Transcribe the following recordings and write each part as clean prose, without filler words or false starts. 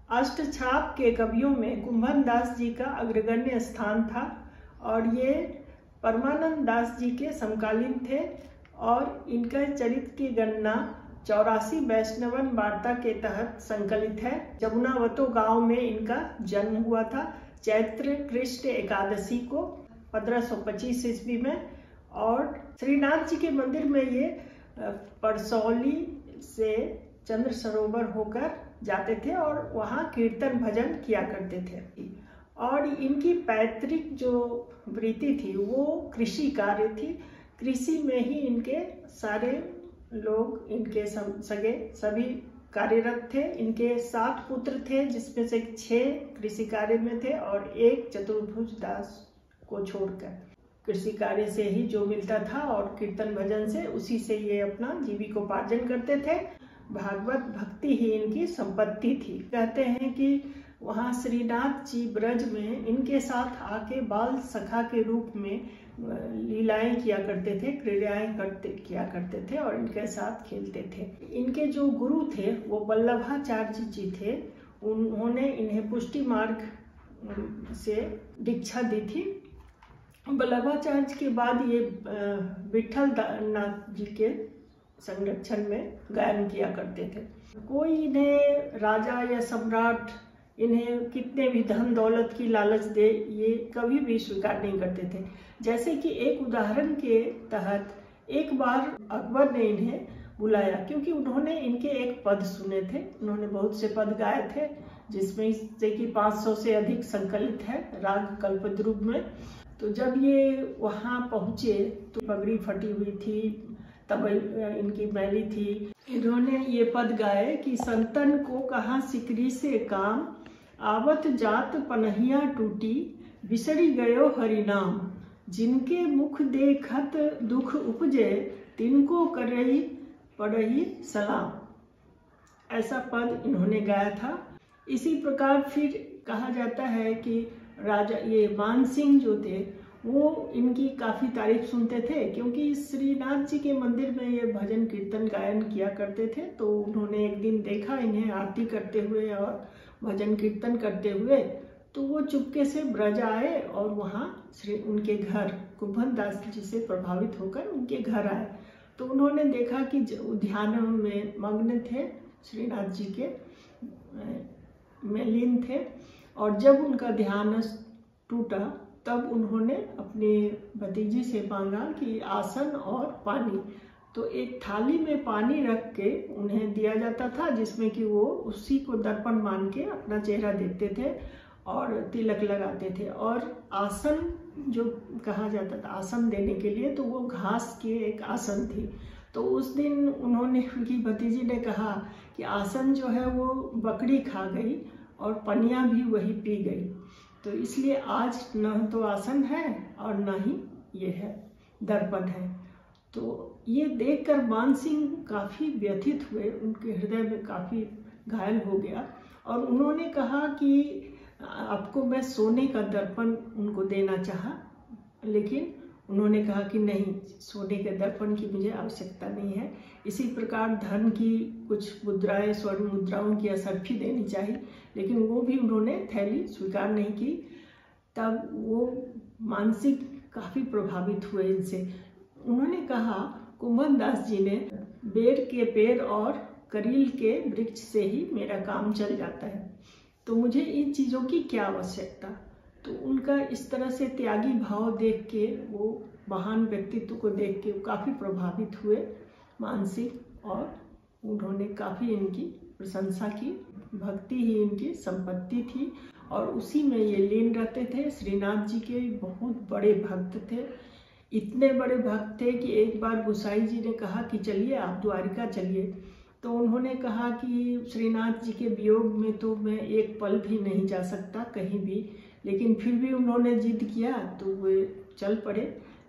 अष्टछाप के कवियों में कुंभन दास जी का अग्रगण्य स्थान था और ये परमानंद दास जी के समकालीन थे और इनका चरित्र की गणना 84 वैष्णवन वार्ता के तहत संकलित है। जमुनावतो गांव में इनका जन्म हुआ था चैत्र कृष्ण एकादशी को 1525 ईस्वी में। और श्रीनाथ जी के मंदिर में ये परसौली से चंद्र सरोवर होकर जाते थे और वहाँ कीर्तन भजन किया करते थे। और इनकी पैतृक जो वृत्ति थी वो कृषि कार्य थी। कृषि में ही इनके सारे लोग, इनके सगे सभी कार्यरत थे। इनके 7 पुत्र थे जिसमें से 6 कृषि कार्य में थे और 1 चतुर्भुज दास को छोड़कर कृषि कार्य से ही जो मिलता था और कीर्तन भजन से, उसी से ये अपना जीविकोपार्जन करते थे। भागवत भक्ति ही इनकी संपत्ति थी। कहते हैं कि वहाँ श्रीनाथ जी ब्रज में इनके साथ आके बाल सखा के रूप में लीलाएं किया करते थे, क्रीड़ाएं किया करते थे और इनके साथ खेलते थे। इनके जो गुरु थे वो वल्लभाचार्य जी थे। उन्होंने इन्हें पुष्टि मार्ग से दीक्षा दी थी। वल्लभाचार्य के बाद ये विठल नाथ जी के संरक्षण में गायन किया करते थे। कोई इन्हें राजा या सम्राट इन्हें कितने भी धन दौलत की लालच दे, ये कभी भी स्वीकार नहीं करते थे। जैसे कि एक उदाहरण के तहत एक बार अकबर ने इन्हें बुलाया क्योंकि उन्होंने इनके एक पद सुने थे। उन्होंने बहुत से पद गाए थे जिसमें से कि 500 से अधिक संकलित है राग कल्पद्रुम में। तो जब ये वहाँ पहुँचे तो पगड़ी फटी हुई थी, तब इनकी मैली थी। इन्होंने ये पद गाए कि संतन को कहाँ सिकरी से काम, आवत जात पनहिया टूटी, बिसरी गयो हरिनाम, जिनके मुख देखत दुख उपजे, तिनको करई पड़ही सलाम। ऐसा पद इन्होंने गाया था। इसी प्रकार फिर कहा जाता है कि राजा ये मान सिंह जो थे वो इनकी काफ़ी तारीफ सुनते थे क्योंकि श्रीनाथ जी के मंदिर में ये भजन कीर्तन गायन किया करते थे। तो उन्होंने एक दिन देखा इन्हें आरती करते हुए और भजन कीर्तन करते हुए, तो वो चुपके से ब्रज आए और वहाँ उनके घर कुंभन दास जी से प्रभावित होकर उनके घर आए। तो उन्होंने देखा कि ध्यान में मग्न थे, श्रीनाथ जी के में लीन थे। और जब उनका ध्यान टूटा तब उन्होंने अपने भतीजी से मांगा कि आसन और पानी। तो एक थाली में पानी रख के उन्हें दिया जाता था जिसमें कि वो उसी को दर्पण मान के अपना चेहरा देखते थे और तिलक लगाते थे। और आसन जो कहा जाता था आसन देने के लिए, तो वो घास की एक आसन थी। तो उस दिन उन्होंने, उनकी भतीजी ने कहा कि आसन जो है वो बकरी खा गई और पनिया भी वही पी गई, तो इसलिए आज न तो आसन है और न ही ये है दर्पण है। तो ये देखकर मान सिंह काफ़ी व्यथित हुए, उनके हृदय में काफ़ी घायल हो गया और उन्होंने कहा कि आपको मैं सोने का दर्पण उनको देना चाहा, लेकिन उन्होंने कहा कि नहीं, सोने के दर्पण की मुझे आवश्यकता नहीं है। इसी प्रकार धन की कुछ मुद्राएं, स्वर्ण मुद्राओं की असरफी देनी चाहिए, लेकिन वो भी उन्होंने थैली स्वीकार नहीं की। तब वो मानसिक काफ़ी प्रभावित हुए इनसे। उन्होंने कहा कुंभन दास जी ने बेर के पेड़ और करील के वृक्ष से ही मेरा काम चल जाता है, तो मुझे इन चीज़ों की क्या आवश्यकता। तो उनका इस तरह से त्यागी भाव देख के, वो महान व्यक्तित्व को देख के काफ़ी प्रभावित हुए मानसिक, और उन्होंने काफ़ी इनकी प्रशंसा की। भक्ति ही इनकी संपत्ति थी और उसी में ये लीन रहते थे। श्रीनाथ जी के बहुत बड़े भक्त थे, इतने बड़े भक्त थे कि एक बार गोसाई जी ने कहा कि चलिए आप द्वारिका चलिए। तो उन्होंने कहा कि श्रीनाथ जी के वियोग में तो मैं एक पल भी नहीं जा सकता कहीं भी, लेकिन फिर भी उन्होंने जिद किया तो वे चल पड़े।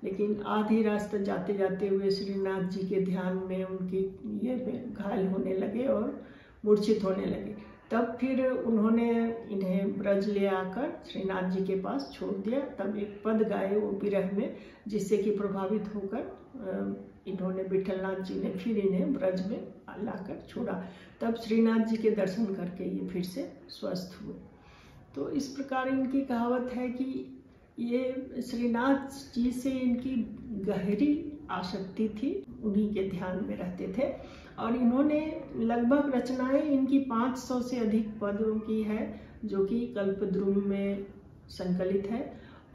लेकिन आधी रास्ते जाते जाते हुए श्रीनाथ जी के ध्यान में उनकी ये घायल होने लगे और मूर्छित होने लगे। तब फिर उन्होंने इन्हें ब्रज ले आकर श्रीनाथ जी के पास छोड़ दिया। तब एक पद गाए वो विरह में, जिससे कि प्रभावित होकर इन्होंने विठलनाथ जी ने फिर इन्हें ब्रज में लाकर छोड़ा। तब श्रीनाथ जी के दर्शन करके ये फिर से स्वस्थ हुए। तो इस प्रकार इनकी कहावत है कि ये श्रीनाथ जी से इनकी गहरी आसक्ति थी, उन्हीं के ध्यान में रहते थे। और इन्होंने लगभग रचनाएं इनकी 500 से अधिक पदों की है, जो कि कल्पद्रुम में संकलित है।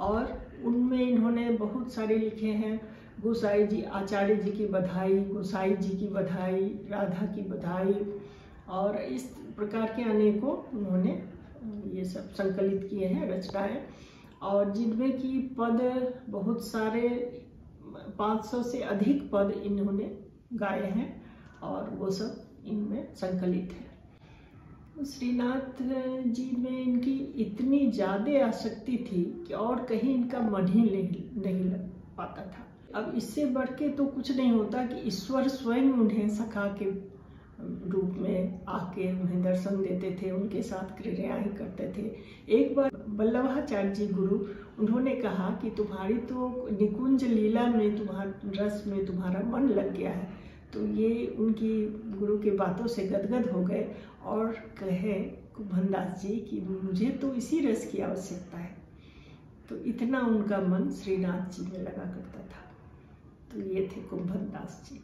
और उनमें इन्होंने बहुत सारे लिखे हैं। गोसाई जी, आचार्य जी की बधाई, गोसाई जी की बधाई, राधा की बधाई, और इस प्रकार के अनेकों उन्होंने ये सब संकलित किए हैं रचनाएं। और जिनमें कि पद बहुत सारे 500 से अधिक पद इन्होंने गाए हैं और वो सब इनमें संकलित है। श्रीनाथ जी में इनकी इतनी ज़्यादा आसक्ति थी कि और कहीं इनका मन ही नहीं लग पाता था। अब इससे बढ़ के तो कुछ नहीं होता कि ईश्वर स्वयं उन्हें सखा के रूप में आके उन्हें दर्शन देते थे, उनके साथ क्रियाएं करते थे। एक बार वल्लभाचार्य जी गुरु, उन्होंने कहा कि तुम्हारी तो निकुंज लीला में, तुम्हारा रस में तुम्हारा मन लग गया है। तो ये उनकी गुरु के बातों से गदगद हो गए और कहे कुंभनदास जी कि मुझे तो इसी रस की आवश्यकता है। तो इतना उनका मन श्रीनाथ जी में लगा करता था। तो ये थे कुंभनदास जी।